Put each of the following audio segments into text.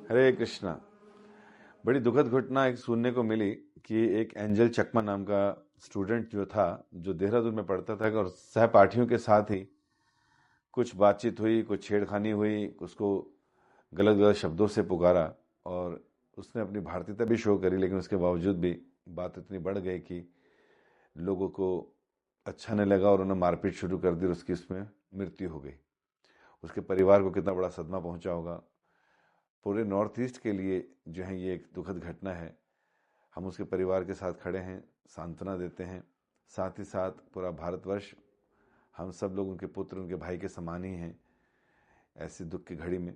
हरे कृष्णा। बड़ी दुखद घटना एक सुनने को मिली कि एक एंजल चकमा नाम का स्टूडेंट जो था, जो देहरादून में पढ़ता था, और सहपाठियों के साथ ही कुछ बातचीत हुई, कुछ छेड़खानी हुई, उसको गलत गलत शब्दों से पुकारा और उसने अपनी भारतीयता भी शो करी। लेकिन उसके बावजूद भी बात इतनी बढ़ गई कि लोगों को अच्छा नहीं लगा और उन्होंने मारपीट शुरू कर दी और उसकी उसमें मृत्यु हो गई। उसके परिवार को कितना बड़ा सदमा पहुंचा होगा। पूरे नॉर्थ ईस्ट के लिए जो है ये एक दुखद घटना है। हम उसके परिवार के साथ खड़े हैं, सांत्वना देते हैं। साथ ही साथ पूरा भारतवर्ष, हम सब लोग उनके पुत्र, उनके भाई के समान ही हैं ऐसी दुख की घड़ी में।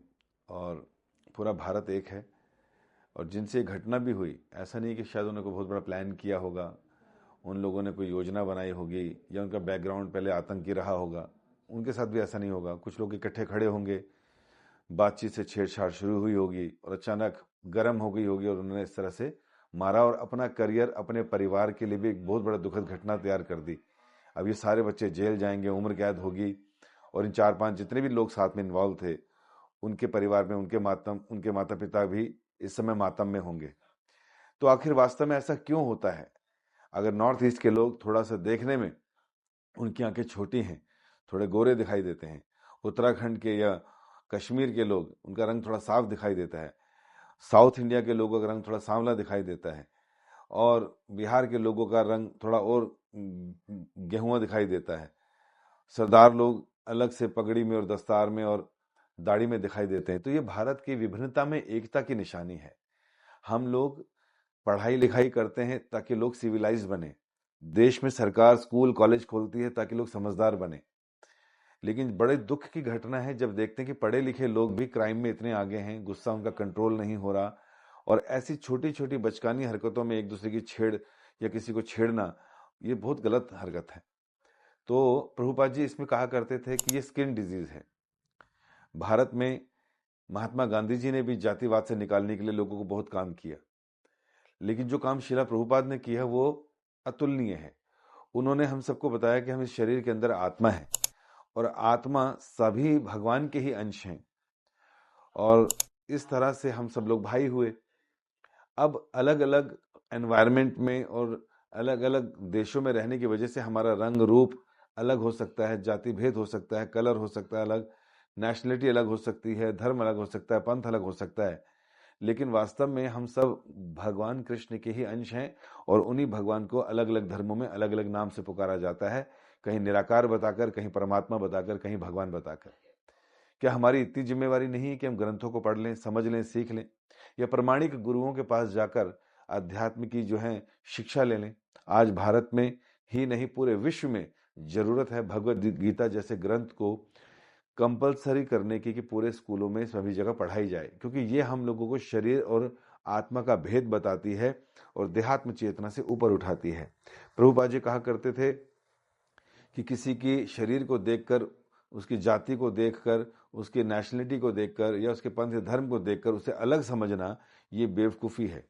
और पूरा भारत एक है। और जिनसे ये घटना भी हुई, ऐसा नहीं कि शायद उन्होंने कोई बहुत बड़ा प्लान किया होगा, उन लोगों ने कोई योजना बनाई होगी या उनका बैकग्राउंड पहले आतंकी रहा होगा। उनके साथ भी ऐसा नहीं होगा। कुछ लोग इकट्ठे खड़े होंगे, बातचीत से छेड़छाड़ शुरू हुई होगी और अचानक गर्म हो गई होगी और उन्होंने इस तरह से मारा और अपना करियर, अपने परिवार के लिए भी एक बहुत बड़ा दुखद घटना तैयार कर दी। अब ये सारे बच्चे जेल जाएंगे, उम्र कैद होगी और इन 4-5 जितने भी लोग साथ में इन्वॉल्व थे, उनके परिवार में उनके माता पिता भी इस समय मातम में होंगे। तो आखिर वास्तव में ऐसा क्यों होता है? अगर नॉर्थ ईस्ट के लोग थोड़ा सा देखने में, उनकी आंखें छोटी हैं, थोड़े गोरे दिखाई देते हैं। उत्तराखंड के या कश्मीर के लोग, उनका रंग थोड़ा साफ दिखाई देता है। साउथ इंडिया के लोगों का रंग थोड़ा सांवला दिखाई देता है और बिहार के लोगों का रंग थोड़ा और गेहुआ दिखाई देता है। सरदार लोग अलग से पगड़ी में और दस्तार में और दाढ़ी में दिखाई देते हैं। तो ये भारत की विभिन्नता में एकता की निशानी है। हम लोग पढ़ाई लिखाई करते हैं ताकि लोग सिविलाइज बने। देश में सरकार स्कूल कॉलेज खोलती है ताकि लोग समझदार बने। लेकिन बड़े दुख की घटना है जब देखते हैं कि पढ़े लिखे लोग भी क्राइम में इतने आगे हैं, गुस्सा उनका कंट्रोल नहीं हो रहा और ऐसी छोटी छोटी बचकानी हरकतों में एक दूसरे की छेड़ या किसी को छेड़ना, ये बहुत गलत हरकत है। तो प्रभुपाद जी इसमें कहा करते थे कि ये स्किन डिजीज है। भारत में महात्मा गांधी जी ने भी जातिवाद से निकालने के लिए लोगों को बहुत काम किया, लेकिन जो काम शिला प्रभुपाद ने किया वो अतुलनीय है। उन्होंने हम सबको बताया कि हम इस शरीर के अंदर आत्मा है और आत्मा सभी भगवान के ही अंश हैं और इस तरह से हम सब लोग भाई हुए। अब अलग अलग एनवायरनमेंट में और अलग अलग देशों में रहने की वजह से हमारा रंग रूप अलग हो सकता है, जाति भेद हो सकता है, कलर हो सकता है अलग, नेशनलिटी अलग हो सकती है, धर्म अलग हो सकता है, पंथ अलग हो सकता है। लेकिन वास्तव में हम सब भगवान कृष्ण के ही अंश हैं और उन्हीं भगवान को अलग अलग धर्मों में अलग अलग नाम से पुकारा जाता है, कहीं निराकार बताकर, कहीं परमात्मा बताकर, कहीं भगवान बताकर। क्या हमारी इतनी जिम्मेवारी नहीं है कि हम ग्रंथों को पढ़ लें, समझ लें, सीख लें या प्रमाणिक गुरुओं के पास जाकर अध्यात्म की जो है शिक्षा ले लें? आज भारत में ही नहीं, पूरे विश्व में जरूरत है भगवत गीता जैसे ग्रंथ को कंपलसरी करने की, कि पूरे स्कूलों में सभी जगह पढ़ाई जाए, क्योंकि ये हम लोगों को शरीर और आत्मा का भेद बताती है और देहात्म चेतना से ऊपर उठाती है। प्रभुपाद जी कहा करते थे कि किसी की शरीर को देखकर, उसकी जाति को देखकर, उसकी नेशनलिटी को देखकर या उसके पंथ या धर्म को देखकर उसे अलग समझना, ये बेवकूफ़ी है,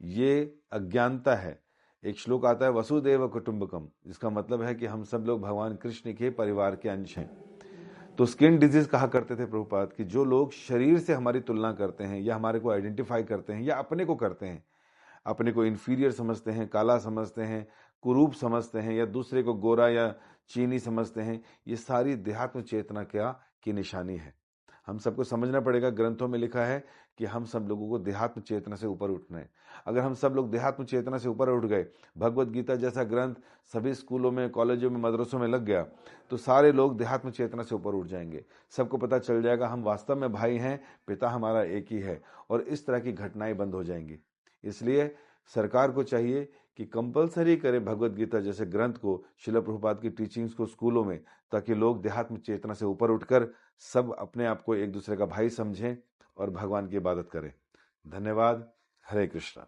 ये अज्ञानता है। एक श्लोक आता है वसुदेव कुटुंबकम, जिसका मतलब है कि हम सब लोग भगवान कृष्ण के परिवार के अंश हैं। तो स्किन डिजीज कहा करते थे प्रभुपाद कि जो लोग शरीर से हमारी तुलना करते हैं या हमारे को आइडेंटिफाई करते हैं या अपने को करते हैं, अपने को इन्फीरियर समझते हैं, काला समझते हैं, कुरूप समझते हैं या दूसरे को गोरा या चीनी समझते हैं, ये सारी देहात्म चेतना क्या की निशानी है। हम सबको समझना पड़ेगा, ग्रंथों में लिखा है कि हम सब लोगों को देहात्म चेतना से ऊपर उठना है। अगर हम सब लोग देहात्म चेतना से ऊपर उठ गए, भगवत गीता जैसा ग्रंथ सभी स्कूलों में, कॉलेजों में, मदरसों में लग गया, तो सारे लोग देहात्म चेतना से ऊपर उठ जाएंगे। सबको पता चल जाएगा हम वास्तव में भाई हैं, पिता हमारा एक ही है और इस तरह की घटनाएं बंद हो जाएंगी। इसलिए सरकार को चाहिए कि कंपलसरी करे भगवत गीता जैसे ग्रंथ को, शिला प्रभुपाद की टीचिंग्स को स्कूलों में, ताकि लोग देहात्म चेतना से ऊपर उठकर सब अपने आप को एक दूसरे का भाई समझें और भगवान की इबादत करें। धन्यवाद। हरे कृष्णा।